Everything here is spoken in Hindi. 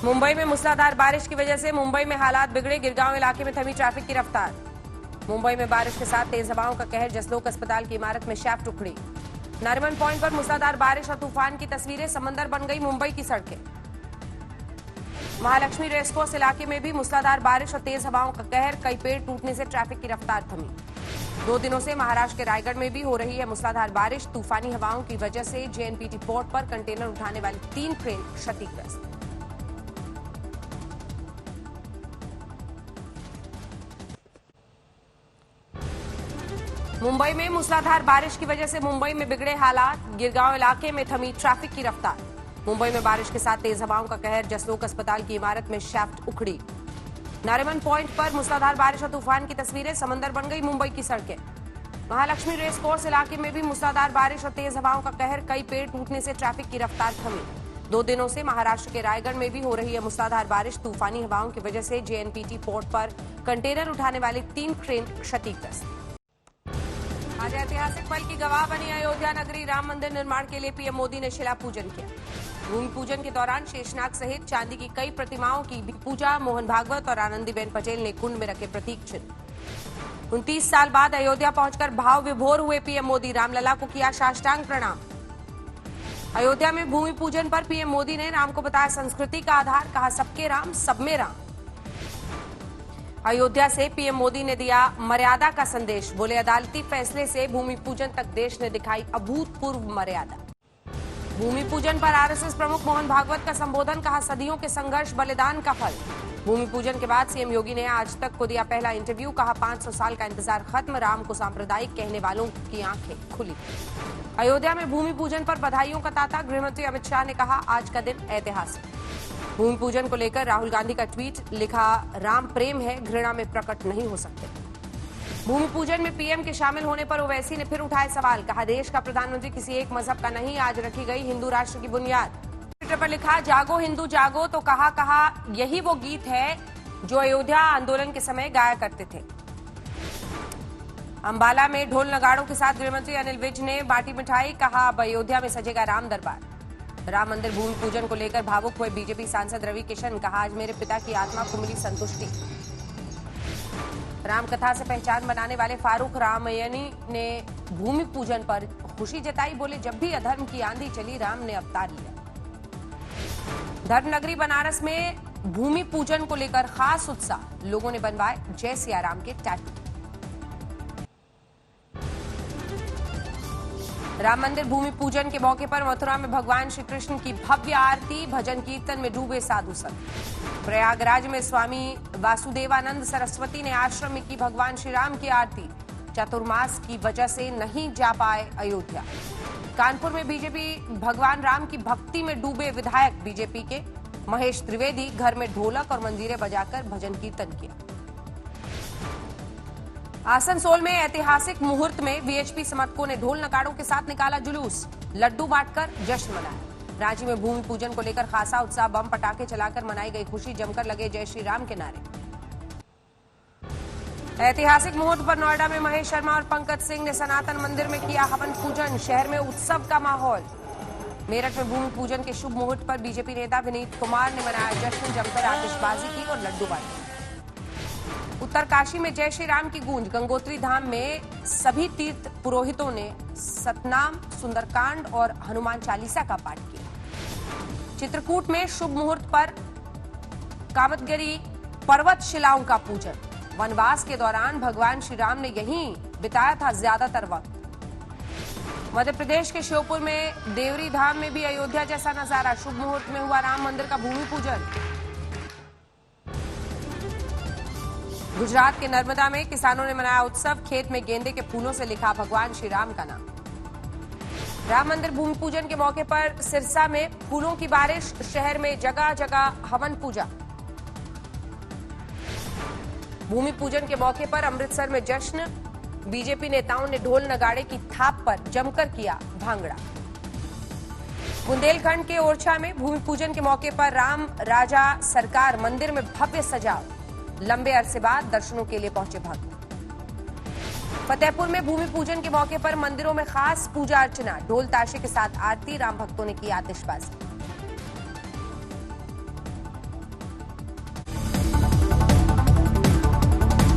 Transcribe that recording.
मुंबई में मूसलाधार बारिश की वजह से मुंबई में हालात बिगड़े। गिरगांव इलाके में थमी ट्रैफिक की रफ्तार। मुंबई में बारिश के साथ तेज हवाओं का कहर। जसलोक अस्पताल की इमारत में शाफ्ट उखड़ी। नारिमन पॉइंट पर मूसलाधार बारिश और तूफान की तस्वीरें। समंदर बन गई मुंबई की सड़कें। महालक्ष्मी रेसकोर्स इलाके में भी मूसलाधार बारिश और तेज हवाओं का कहर। कई पेड़ टूटने से ट्रैफिक की रफ्तार थमी। 2 दिनों से महाराष्ट्र के रायगढ़ में भी हो रही है मूसलाधार बारिश। तूफानी हवाओं की वजह से जेएनपीटी पोर्ट पर कंटेनर उठाने वाली 3 ट्रेन क्षतिग्रस्त। मुंबई में मूसलाधार बारिश की वजह से मुंबई में बिगड़े हालात। गिरगांव इलाके में थमी ट्रैफिक की रफ्तार। मुंबई में बारिश के साथ तेज हवाओं का कहर। जसलोक अस्पताल की इमारत में शाफ्ट उखड़ी। नारिमन पॉइंट पर मूसलाधार बारिश और तूफान की तस्वीरें। समंदर बन गई मुंबई की सड़कें। महालक्ष्मी रेसकोर्स इलाके में भी मूसलाधार बारिश और तेज हवाओं का कहर। कई पेड़ टूटने से ट्रैफिक की रफ्तार थमी। 2 दिनों से महाराष्ट्र के रायगढ़ में भी हो रही है मूसलाधार बारिश। तूफानी हवाओं की वजह से जेएनपीटी पोर्ट पर कंटेनर उठाने वाली 3 ट्रेन क्षतिग्रस्त। आज ऐतिहासिक पल की गवाह बनी अयोध्या नगरी। राम मंदिर निर्माण के लिए पीएम मोदी ने शिला पूजन किया। भूमि पूजन के दौरान शेषनाग सहित चांदी की कई प्रतिमाओं की भी पूजा। मोहन भागवत और आनंदीबेन पटेल ने कुंड में रखे प्रतीक चिन्ह। 29 साल बाद अयोध्या पहुंचकर भाव विभोर हुए पीएम मोदी। रामलला को किया साष्टांग प्रणाम। अयोध्या में भूमि पूजन पर पीएम मोदी ने राम को बताया संस्कृति का आधार। कहा सबके राम सब में राम। अयोध्या से पीएम मोदी ने दिया मर्यादा का संदेश। बोले अदालती फैसले से भूमि पूजन तक देश ने दिखाई अभूतपूर्व मर्यादा। भूमि पूजन पर आरएसएस प्रमुख मोहन भागवत का संबोधन। कहा सदियों के संघर्ष बलिदान का फल। भूमि पूजन के बाद सीएम योगी ने आज तक को दिया पहला इंटरव्यू। कहा 500 साल का इंतजार खत्म। राम को सांप्रदायिक कहने वालों की आंखें खुली। अयोध्या में भूमि पूजन पर बधाइयों का तांता। गृहमंत्री अमित शाह ने कहा आज का दिन ऐतिहासिक। भूमि पूजन को लेकर राहुल गांधी का ट्वीट। लिखा राम प्रेम है, घृणा में प्रकट नहीं हो सकते। भूमि पूजन में पीएम के शामिल होने पर ओवैसी ने फिर उठाए सवाल। कहा देश का प्रधानमंत्री किसी एक मजहब का नहीं। आज रखी गई हिंदू राष्ट्र की बुनियाद। ट्विटर पर लिखा जागो हिंदू जागो। तो कहा यही वो गीत है जो अयोध्या आंदोलन के समय गाया करते थे। अंबाला में ढोल नगाड़ों के साथ गृहमंत्री अनिल विज ने बांटी मिठाई। कहा अब अयोध्या में सजेगा राम दरबार। राम मंदिर भूमि पूजन को लेकर भावुक हुए बीजेपी सांसद रवि किशन। कहा आज मेरे पिता की आत्मा को मिली संतुष्टि। रामकथा से पहचान बनाने वाले फारूक रामयनी ने भूमि पूजन पर खुशी जताई। बोले जब भी अधर्म की आंधी चली राम ने अवतार लिया। धर्मनगरी बनारस में भूमि पूजन को लेकर खास उत्साह। लोगों ने बनवाए जय सिया राम के टैटू। राम मंदिर भूमि पूजन के मौके पर मथुरा में भगवान श्री कृष्ण की भव्य आरती। भजन कीर्तन में डूबे साधु संत। प्रयागराज में स्वामी वासुदेवानंद सरस्वती ने आश्रम में की भगवान श्री राम की आरती। चातुर्मास की वजह से नहीं जा पाए अयोध्या। कानपुर में बीजेपी भगवान राम की भक्ति में डूबे विधायक बीजेपी के महेश त्रिवेदी। घर में ढोलक और मंजीरे बजाकर भजन कीर्तन किया। आसनसोल में ऐतिहासिक मुहूर्त में वीएचपी समर्थकों ने ढोल नगाड़ों के साथ निकाला जुलूस। लड्डू बांटकर जश्न मनाया। रांची में भूमि पूजन को लेकर खासा उत्साह। बम पटाखे चलाकर मनाई गई खुशी। जमकर लगे जय श्री राम के नारे। ऐतिहासिक मुहूर्त पर नोएडा में महेश शर्मा और पंकज सिंह ने सनातन मंदिर में किया हवन पूजन। शहर में उत्सव का माहौल। मेरठ में भूमि पूजन के शुभ मुहूर्त पर बीजेपी नेता विनीत कुमार ने मनाया जश्न। जमकर आतिशबाजी की और लड्डू बांटे। उत्तरकाशी में जय श्री राम की गूंज। गंगोत्री धाम में सभी तीर्थ पुरोहितों ने सतनाम, सुंदरकांड और हनुमान चालीसा का पाठ किया। चित्रकूट में शुभ मुहूर्त पर कामतगिरी पर्वत शिलाओं का पूजन। वनवास के दौरान भगवान श्री राम ने यहीं बिताया था ज्यादातर वक्त। मध्य प्रदेश के श्योपुर में देवरी धाम में भी अयोध्या जैसा नजारा। शुभ मुहूर्त में हुआ राम मंदिर का भूमि पूजन। गुजरात के नर्मदा में किसानों ने मनाया उत्सव। खेत में गेंदे के फूलों से लिखा भगवान श्री राम का नाम। राम मंदिर भूमि पूजन के मौके पर सिरसा में फूलों की बारिश। शहर में जगह जगह हवन पूजा। भूमि पूजन के मौके पर अमृतसर में जश्न। बीजेपी नेताओं ने ढोल नगाड़े की थाप पर जमकर किया भांगड़ा। बुंदेलखंड के ओरछा में भूमि पूजन के मौके पर राम राजा सरकार मंदिर में भव्य सजाव। लंबे अरसे बाद दर्शनों के लिए पहुंचे भक्त। फतेहपुर में भूमि पूजन के मौके पर मंदिरों में खास पूजा अर्चना। ढोल ताशे के साथ आरती। राम भक्तों ने की आतिशबाजी।